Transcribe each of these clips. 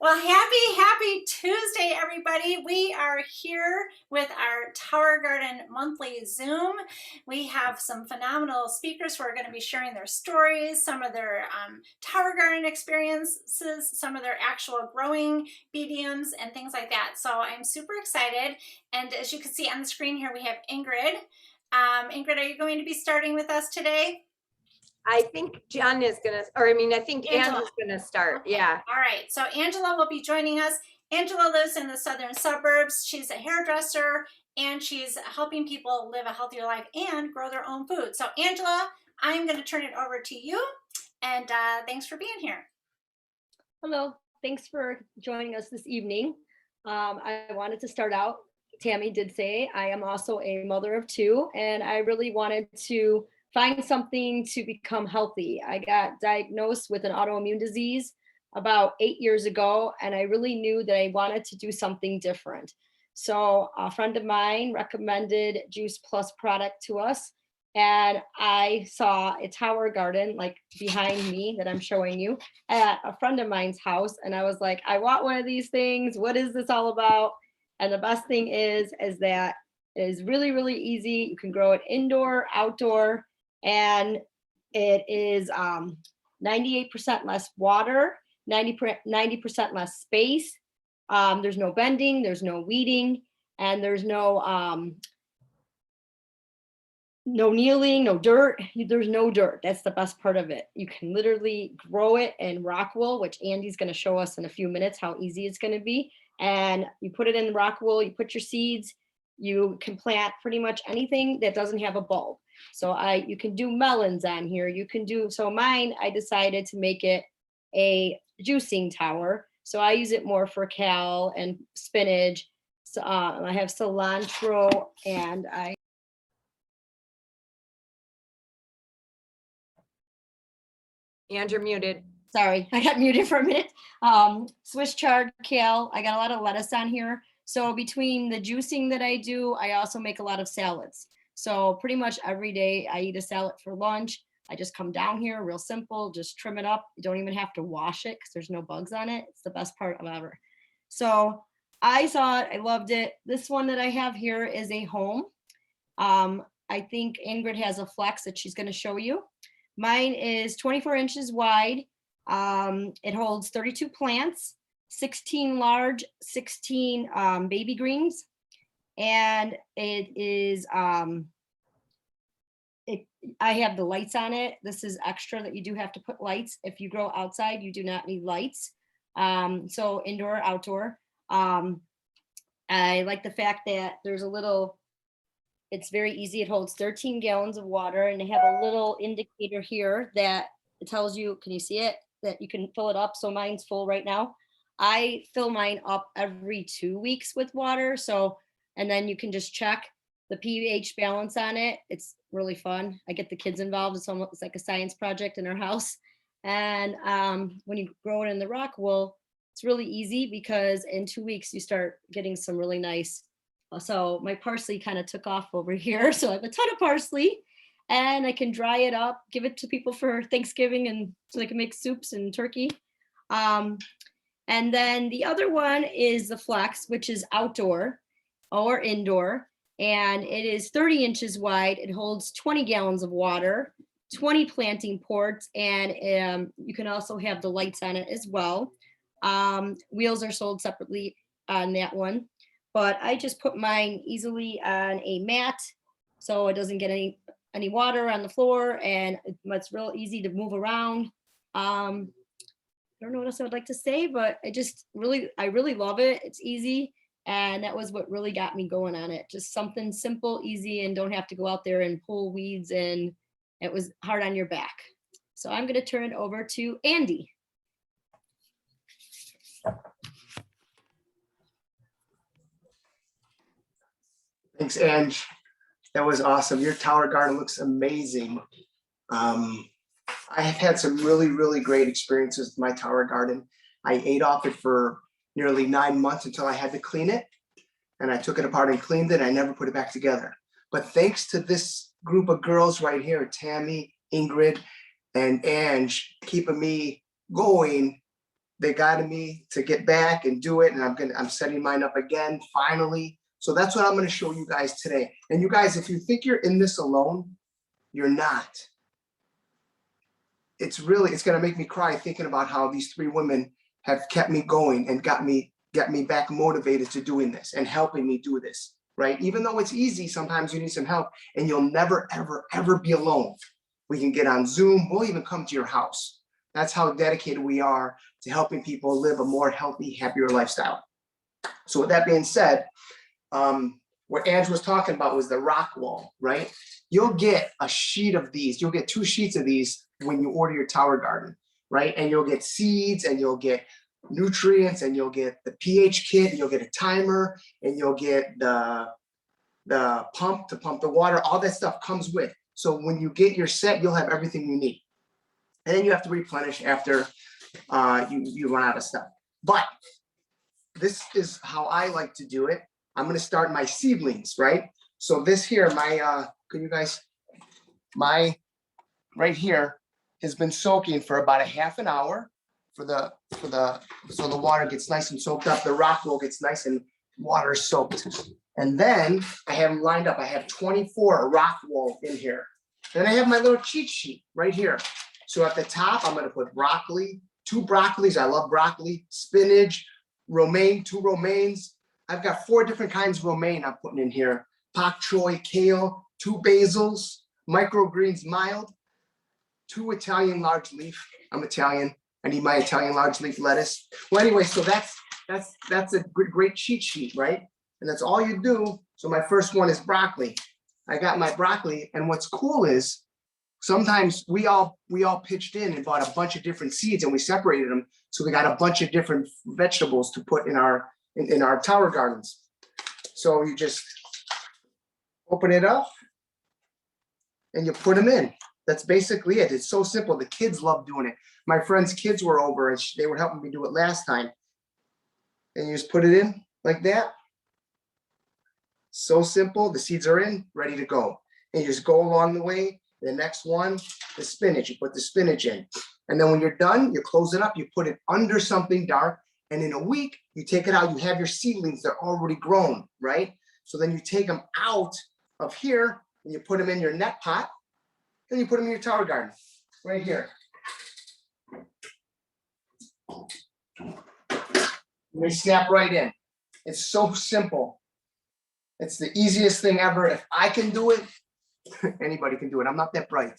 Well, happy Tuesday, everybody. We are here with our Tower Garden monthly Zoom. We have some phenomenal speakers who are going to be sharing their stories, some of their Tower Garden experiences, some of their actual growing mediums and things like that. So I'm super excited. And as you can see on the screen here, we have Ingrid. Ingrid, are you going to be starting with us today? I think Jen is going to, or I mean, I think Angela. Angela's going to start. Okay. Yeah. All right. So Angela will be joining us. Angela lives in the southern suburbs. She's a hairdresser and she's helping people live a healthier life and grow their own food. So Angela, I'm going to turn it over to you. And thanks for being here. Hello. Thanks for joining us this evening. I wanted to start out, Tammy did say, I am also a mother of two, and I really wanted to find something to become healthy. I got diagnosed with an autoimmune disease about 8 years ago, and I really knew that I wanted to do something different. So a friend of mine recommended Juice Plus product to us, and I saw a tower garden like behind me that I'm showing you at a friend of mine's house, and I was like, I want one of these things. What is this all about? And the best thing is that it is really, really easy. You can grow it indoor, outdoor, and it is 98% less water, 90% less space. There's no bending, there's no weeding, and there's no kneeling, no dirt. There's no dirt. That's the best part of it. You can literally grow it in rock wool, which Andy's going to show us in a few minutes how easy it's going to be. And you put it in the rock wool, you put your seeds, you can plant pretty much anything that doesn't have a bulb. So you can do melons on here. You can do, so mine, I decided to make it a juicing tower. So I use it more for kale and spinach. So I have cilantro and And you're muted. Sorry, I got muted for a minute. Swiss chard, kale. I got a lot of lettuce on here. So between the juicing that I do, I also make a lot of salads. So pretty much every day I eat a salad for lunch. I just come down here, real simple, just trim it up. You don't even have to wash it because there's no bugs on it. It's the best part of ever. So I saw it, I loved it. This one that I have here is a home. I think Ingrid has a flex that she's going to show you. Mine is 24 inches wide. It holds 32 plants, 16 large, 16 baby greens. And it is, I have the lights on it. This is extra that you do have to put lights. If you grow outside, you do not need lights. So indoor, outdoor. I like the fact that there's a little, it's very easy. It holds 13 gallons of water, and they have a little indicator here that it tells you, can you see it? That you can fill it up. So mine's full right now. I fill mine up every 2 weeks with water. So, and then you can just check the pH balance on it. It's really fun. I get the kids involved. It's like a science project in our house. And when you grow it in the rock wool, it's really easy because in 2 weeks you start getting some really nice. So my parsley kind of took off over here. So I have a ton of parsley and I can dry it up, give it to people for Thanksgiving and so they can make soups and turkey. And then the other one is the flex, which is outdoor or indoor. And it is 30 inches wide. It holds 20 gallons of water, 20 planting ports, and you can also have the lights on it as well. Wheels are sold separately on that one. But I just put mine easily on a mat so it doesn't get any water on the floor, and it's real easy to move around. I don't know what else I would like to say, but I really love it. It's easy, and that was what really got me going on it. Just something simple, easy, and don't have to go out there and pull weeds, and it was hard on your back. So I'm going to turn it over to Andy. Thanks, Ange. That was awesome. Your tower garden looks amazing. I have had some really, really great experiences with my tower garden. I ate off it for nearly 9 months until I had to clean it. And I took it apart and cleaned it. I never put it back together. But thanks to this group of girls right here, Tammy, Ingrid, and Ange, keeping me going, they guided me to get back and do it. And I'm setting mine up again, finally. So that's what I'm going to show you guys today. And you guys, if you think you're in this alone, you're not. It's going to make me cry thinking about how these 3 women have kept me going and got me back motivated to doing this and helping me do this, right? Even though it's easy, sometimes you need some help, and you'll never, ever, ever be alone. We can get on Zoom. We'll even come to your house. That's how dedicated we are to helping people live a more healthy, happier lifestyle. So with that being said, what Ange was talking about was the rock wall, right? You'll get a sheet of these. You'll get 2 sheets of these when you order your tower garden, right? And you'll get seeds, and you'll get nutrients, and you'll get the pH kit, and you'll get a timer, and you'll get the pump to pump the water. All that stuff comes with. So when you get your set, you'll have everything you need. And then you have to replenish after you run out of stuff. But this is how I like to do it. I'm going to start my seedlings, right? So this here, can you guys, right here has been soaking for about a half an hour so the water gets nice and soaked up. The rock wool gets nice and water soaked. And then I have them lined up. I have 24 rock wool in here. Then I have my little cheat sheet right here. So at the top, I'm going to put broccoli, 2 broccolis. I love broccoli, spinach, romaine, 2 romaines. I've got 4 different kinds of romaine I'm putting in here. Pak choy, kale, 2 basils, microgreens mild, 2 Italian large leaf. I'm Italian. I need my Italian large leaf lettuce. Well, anyway, so that's a great cheat sheet, right? And that's all you do. So my first one is broccoli. I got my broccoli, and what's cool is sometimes we all pitched in and bought a bunch of different seeds, and we separated them. So we got a bunch of different vegetables to put in our tower gardens. So you just open it up and you put them in. That's basically it. It's so simple. The kids love doing it. My friend's kids were over, and they were helping me do it last time. And you just put it in like that. So simple. The seeds are in, ready to go. And you just go along the way. The next one, the spinach. You put the spinach in. And then when you're done, you close it up. You put it under something dark. And in a week, you take it out. You have your seedlings. They're already grown, right? So then you take them out of here, and you put them in your net pot. And you put them in your tower garden, right here. They snap right in. It's so simple. It's the easiest thing ever. If I can do it, anybody can do it. I'm not that bright.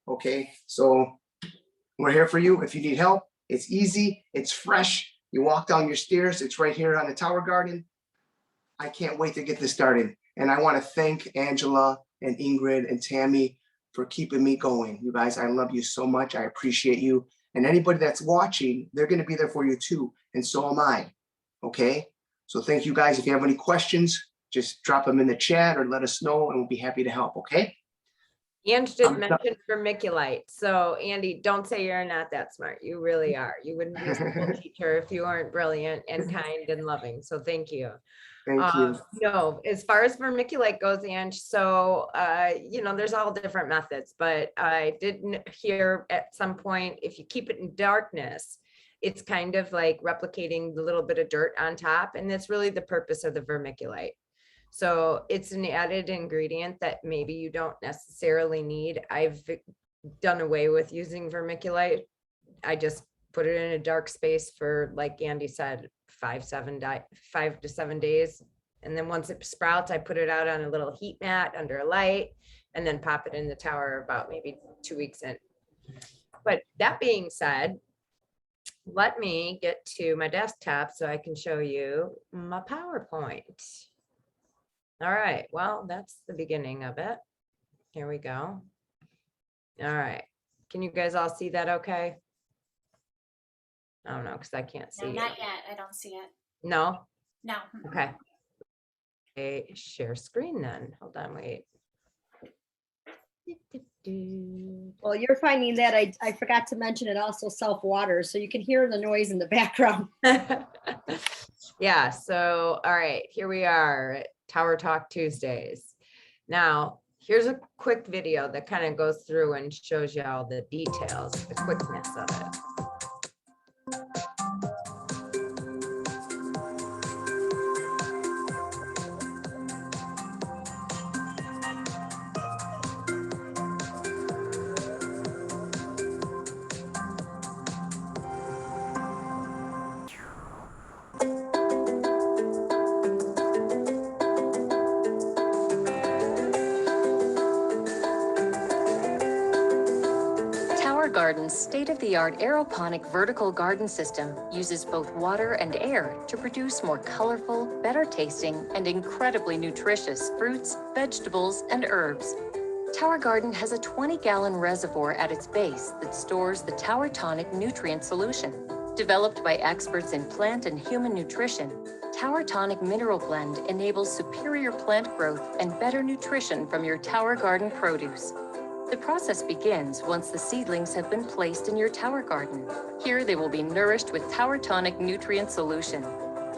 Okay, so we're here for you. If you need help, it's easy. It's fresh. You walk down your stairs. It's right here on the tower garden. I can't wait to get this started. And I want to thank Angela and Ingrid and Tammy for keeping me going. You guys, I love you so much. I appreciate you. And anybody that's watching, they're going to be there for you too. And so am I. Okay. So thank you guys. If you have any questions, just drop them in the chat or let us know, and we'll be happy to help. Okay. Ange just mentioned vermiculite. So Andy, don't say you're not that smart. You really are. You wouldn't be a school teacher if you weren't brilliant and kind and loving. So thank you. Thank you. No, as far as vermiculite goes, Ange, so, there's all different methods, but I didn't hear at some point, if you keep it in darkness, it's kind of like replicating the little bit of dirt on top. And that's really the purpose of the vermiculite. So it's an added ingredient that maybe you don't necessarily need. I've done away with using vermiculite. I just put it in a dark space for, like Andy said, 5 to 7 days. And then once it sprouts, I put it out on a little heat mat under a light, and then pop it in the tower about maybe 2 weeks in. But that being said, let me get to my desktop so I can show you my PowerPoint. All right, well, that's the beginning of it. Here we go. All right, can you guys all see that okay? I don't know, because I can't see No, it. not yet. I don't see it. No? No. Okay. Okay, share screen then. Hold on, wait. Well, you're finding that I forgot to mention it also self-waters, so you can hear the noise in the background. Yeah, so all right, here we are at Tower Talk Tuesdays. Now, here's a quick video that kind of goes through and shows you all the details, the quickness of it. Garden's state-of-the-art aeroponic vertical garden system uses both water and air to produce more colorful, better-tasting, and incredibly nutritious fruits, vegetables, and herbs. Tower Garden has a 20-gallon reservoir at its base that stores the Tower Tonic nutrient solution. Developed by experts in plant and human nutrition, Tower Tonic Mineral Blend enables superior plant growth and better nutrition from your Tower Garden produce. The process begins once the seedlings have been placed in your Tower Garden. Here they will be nourished with Tower Tonic nutrient solution.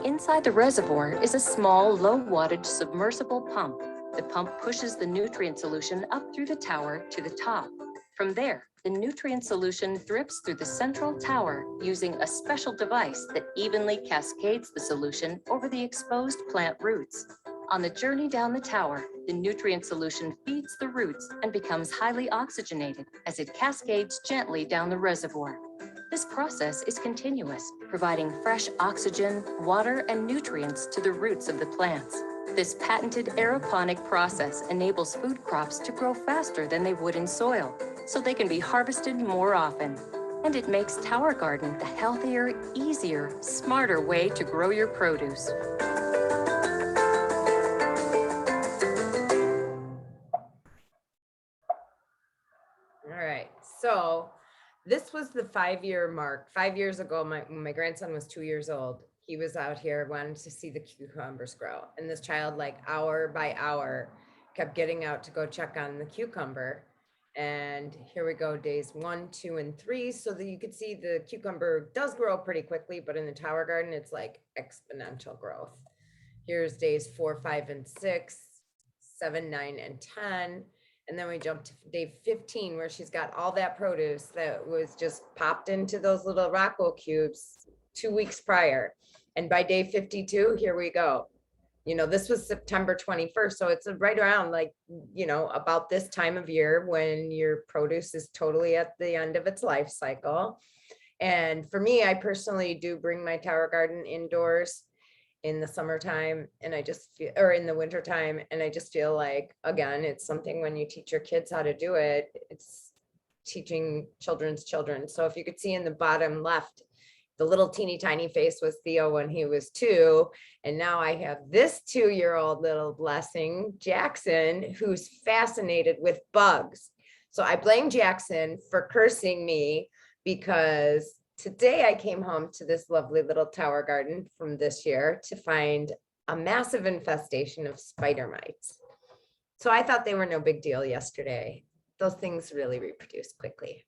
Inside the reservoir is a small, low-wattage submersible pump. The pump pushes the nutrient solution up through the tower to the top. From there, the nutrient solution drips through the central tower using a special device that evenly cascades the solution over the exposed plant roots. On the journey down the tower, the nutrient solution feeds the roots and becomes highly oxygenated as it cascades gently down the reservoir. This process is continuous, providing fresh oxygen, water, and nutrients to the roots of the plants. This patented aeroponic process enables food crops to grow faster than they would in soil, so they can be harvested more often. And it makes Tower Garden the healthier, easier, smarter way to grow your produce. All right, so this was the 5-year mark. 5 years ago, when my grandson was 2 years old, he was out here wanting to see the cucumbers grow. And this child, like hour by hour, kept getting out to go check on the cucumber. And here we go, days 1, 2, and 3. So that you could see the cucumber does grow pretty quickly, but in the Tower Garden, it's like exponential growth. Here's days 4, 5, and 6, 7, 9, and 10. And then we jumped to day 15, where she's got all that produce that was just popped into those little Rockwell cubes 2 weeks prior. And by day 52, here we go. You know, this was September 21st. So it's right around like, you know, about this time of year when your produce is totally at the end of its life cycle. And for me, I personally do bring my Tower Garden indoors in the summertime, and I just feel, or in the wintertime, and I just feel like, again, it's something when you teach your kids how to do it, it's teaching children's children. So if you could see in the bottom left, the little teeny tiny face was Theo when he was 2. And now I have this 2-year-old little blessing, Jackson, who's fascinated with bugs. So I blame Jackson for cursing me, because today I came home to this lovely little Tower Garden from this year to find a massive infestation of spider mites. So I thought they were no big deal yesterday. Those things really reproduce quickly.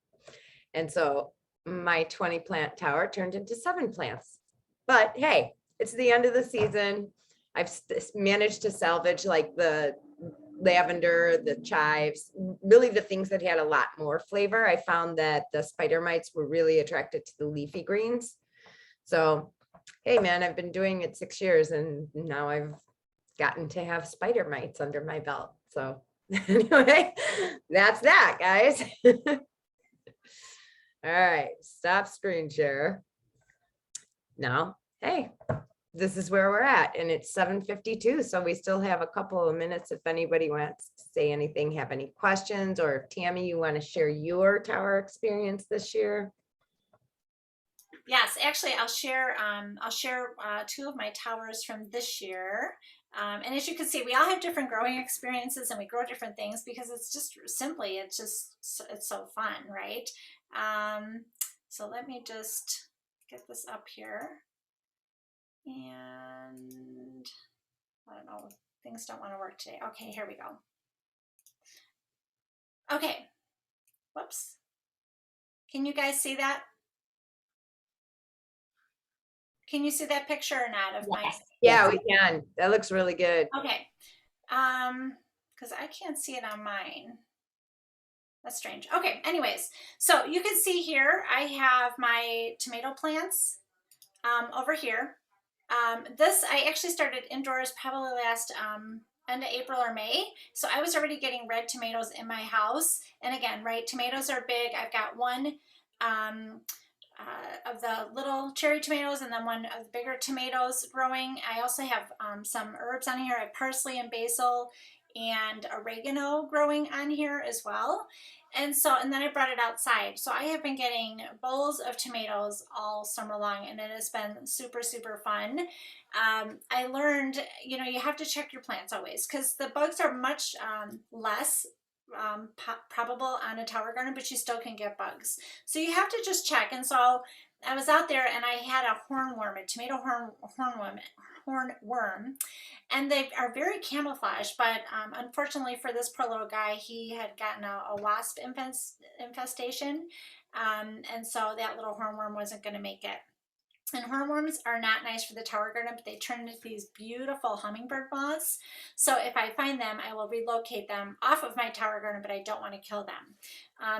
And so my 20 plant tower turned into 7 plants. But hey, it's the end of the season. I've managed to salvage like the lavender, the chives, really the things that had a lot more flavor. I found that the spider mites were really attracted to the leafy greens. So, hey man, I've been doing it 6 years and now I've gotten to have spider mites under my belt. So anyway, that's that, guys. All right, stop screen share. Now, hey, this is where we're at, and it's 7:52, so we still have a couple of minutes if anybody wants to say anything, have any questions, or if Tammy, you want to share your tower experience this year. Yes, actually, I'll share 2 of my towers from this year. And as you can see, we all have different growing experiences and we grow different things because it's just simply, it's so fun, right? So let me just get this up here. And I don't know, things don't want to work today. Okay, here we go. Okay, whoops. Can you guys see that? Can you see that picture or not of my? Yeah, we can. That looks really good. Okay, because I can't see it on mine. That's strange. Okay, anyways, so you can see here, I have my tomato plants over here. This, I actually started indoors probably last end of April or May. So I was already getting red tomatoes in my house. And again, right, tomatoes are big. I've got one of the little cherry tomatoes and then one of the bigger tomatoes growing. I also have some herbs on here. I have parsley and basil and oregano growing on here as well. And so, and then I brought it outside. So I have been getting bowls of tomatoes all summer long, and it has been super, super fun. I learned, you know, you have to check your plants always because the bugs are much less probable on a tower garden, but you still can get bugs. So you have to just check. And so I was out there and I had a hornworm, a tomato hornworm, and they are very camouflaged, but unfortunately for this poor little guy, he had gotten a wasp infestation, and so that little hornworm wasn't going to make it. And hornworms are not nice for the tower garden, but they turn into these beautiful hummingbird moths. So if I find them, I will relocate them off of my tower garden, but I don't want to kill them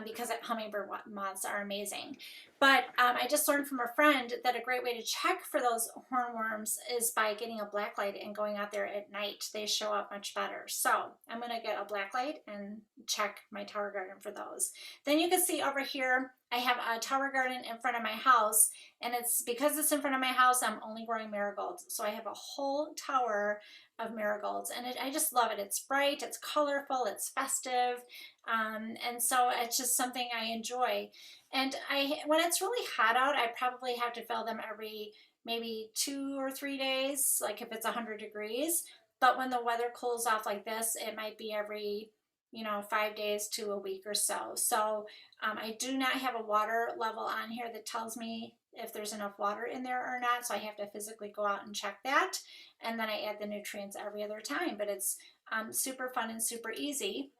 because hummingbird moths are amazing. But I just learned from a friend that a great way to check for those hornworms is by getting a black light and going out there at night. They show up much better. So I'm going to get a black light and check my tower garden for those. Then you can see over here, I have a tower garden in front of my house, and it's because it's in front of my house, I'm only growing marigolds. So I have a whole tower of marigolds, and I just love it. It's bright, it's colorful, it's festive, and so it's just something I enjoy. And when it's really hot out, I probably have to fill them every maybe 2 or 3 days, like if it's 100 degrees. But when the weather cools off like this, it might be every 5 days to a week or so. So I do not have a water level on here that tells me if there's enough water in there or not. So I have to physically go out and check that. And then I add the nutrients every other time, but it's super fun and super easy.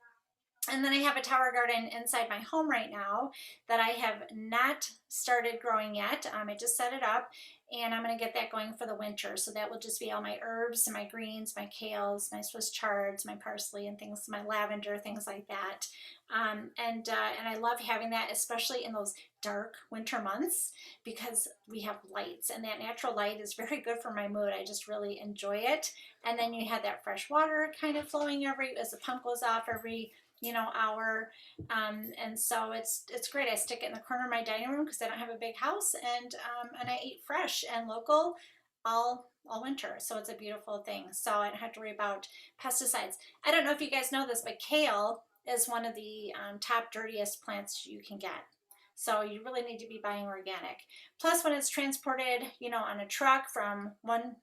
And then I have a tower garden inside my home right now that I have not started growing yet. I just set it up, and I'm going to get that going for the winter. So that will just be all my herbs and my greens, my kales, my Swiss chards, my parsley and things, my lavender, things like that. And I love having that, especially in those dark winter months, because we have lights, and that natural light is very good for my mood. I just really enjoy it. And then you have that fresh water kind of flowing as the pump goes off every hour, and so it's great. I stick it in the corner of my dining room because I don't have a big house, and I eat fresh and local all winter, so it's a beautiful thing. So I don't have to worry about pesticides. I don't know if you guys know this, but kale is one of the top dirtiest plants you can get. So you really need to be buying organic. Plus, when it's transported, on a truck from one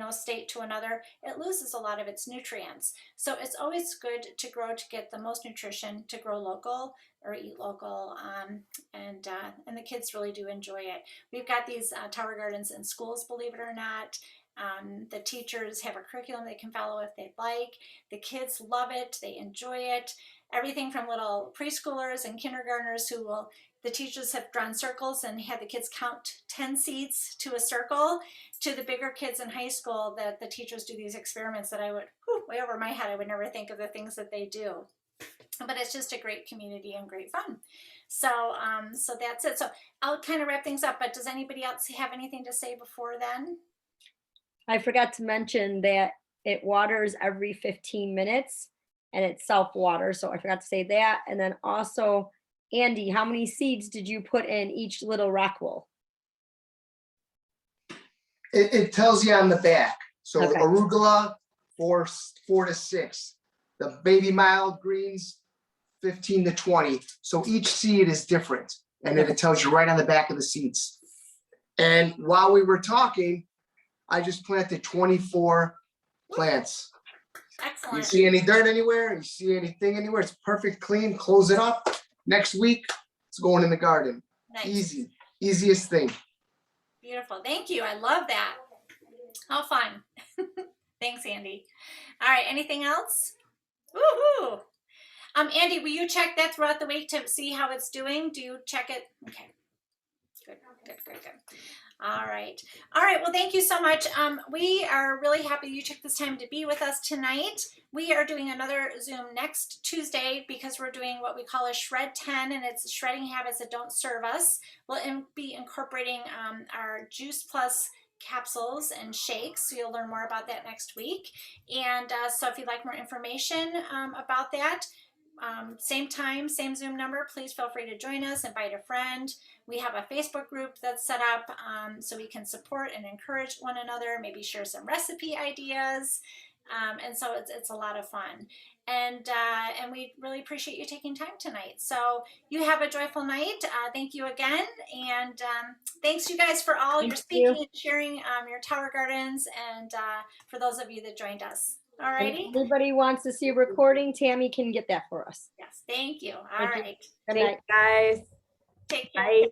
state to another, it loses a lot of its nutrients. So it's always good to grow to get the most nutrition, to grow local or eat local, and the kids really do enjoy it. We've got these tower gardens in schools, believe it or not. The teachers have a curriculum they can follow if they'd like. The kids love it, they enjoy it. Everything from little preschoolers and kindergartners the teachers have drawn circles and had the kids count 10 seeds to a circle, to the bigger kids in high school that the teachers do these experiments that I would, way over my head, I would never think of the things that they do. But it's just a great community and great fun. So so that's it. So I'll kind of wrap things up, but does anybody else have anything to say before then? I forgot to mention that it waters every 15 minutes and it self-waters. So I forgot to say that. And then also, Andy, how many seeds did you put in each little rock wool? It tells you on the back. So Okay. arugula, 4 to 6. The baby mild greens, 15 to 20. So each seed is different, and then it tells you right on the back of the seeds. And while we were talking, I just planted 24 plants. Excellent. You see any dirt anywhere? You see anything anywhere? It's perfect, clean. Close it up. Next week, it's going in the garden. Nice. Easy, easiest thing. Beautiful. Thank you. I love that. How fun. Thanks, Andy. All right. Anything else? Woohoo! Andy, will you check that throughout the week to see how it's doing? Do you check it? Okay. Good. All right. Well, thank you so much. We are really happy you took this time to be with us tonight. We are doing another Zoom next Tuesday because we're doing what we call a Shred 10, and it's shredding habits that don't serve us. We'll be incorporating our Juice Plus capsules and shakes, so you'll learn more about that next week. And so if you'd like more information about that, same time, same Zoom number, please feel free to join us, invite a friend. We have a Facebook group that's set up so we can support and encourage one another, maybe share some recipe ideas. And so it's a lot of fun. And we really appreciate you taking time tonight. So you have a joyful night. Thank you again. And thanks you guys for all your Thank speaking you. and sharing your tower gardens, and for those of you that joined us. All And righty. if anybody wants to see a recording, Tammy can get that for us. Yes, thank you. All Thank you. right. Good night. Thanks, guys. Take care. Bye.